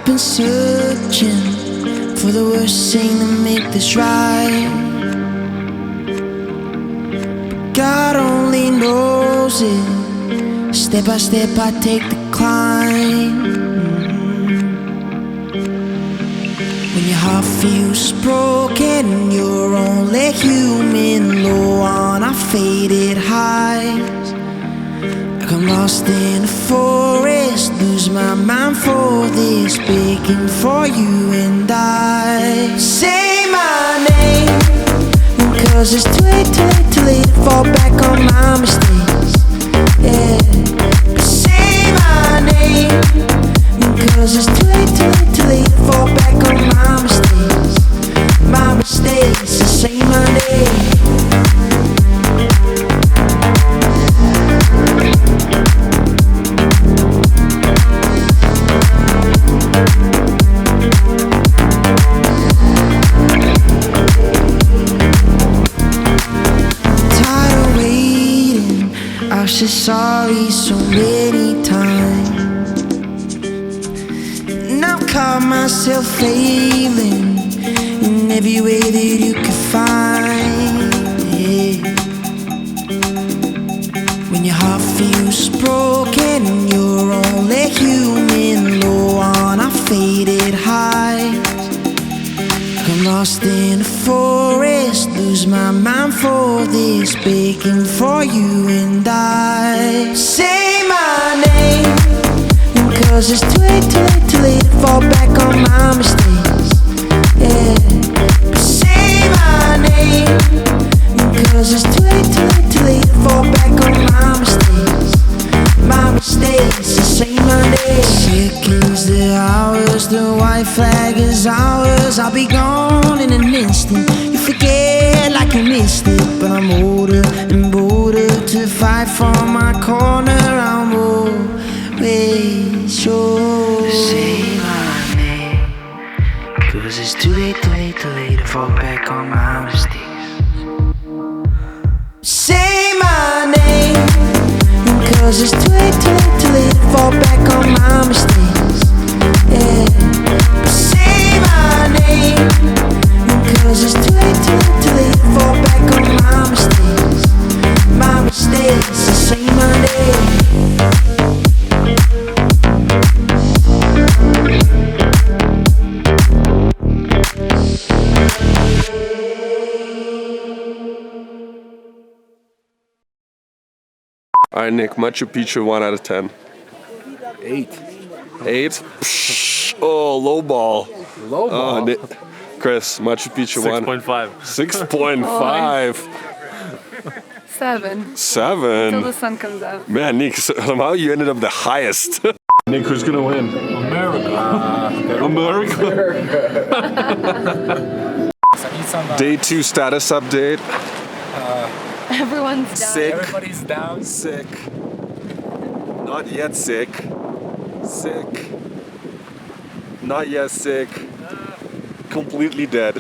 been searching for the worst thing to make this right. But God only knows it. Step by step I take the climb. When your heart feels broken, you're only human, low on our faded highs. Like I'm lost in a forest, lose my mind for this, begging for you and I. Say my name, cause it's too late, too late, too late to fall back on my mistakes. Yeah, but say my name, cause it's too late, too late, too late to fall back on my mistakes. My mistakes, so say my name. I said sorry so many times, and I've caught myself failing in every way that you could find. Yeah. When your heart feels broken and you're only human, low on our faded highs. I'm lost in a forest, lose my mind for this, begging for you and I. Say my name, cause it's too late, too late, too late to fall back on my mistakes. Yeah, but say my name, cause it's too late, too late, too late to fall back on my mistakes. My mistakes, so say my name. Seconds, the hours, the white flag is ours. I'll be gone in an instant. You forget like you missed it, but I'm older and bolder to fight for my corner. I'm always sure. Say my name, cause it's too late, too late, too late to fall back on my mistakes. Say my name, cause it's too late, too late, too late to fall back on my mistakes. Yeah, but say my name, cause it's too late, too late, too late to fall back on my mistakes. My mistakes, so say my name. Alright, Nick, Machu Picchu 1 out of 10. 8. 8? Psh, oh, low ball. Low ball? Chris, Machu Picchu 1. 6.5. 6.5. 7. 7. Till the sun comes out. Man, Nick, somehow you ended up the highest. Nick, who's gonna win? America. Day 2 status update. Everyone's down. Sick. Everybody's down. Sick. Not yet sick. Sick. Not yet sick. Completely dead.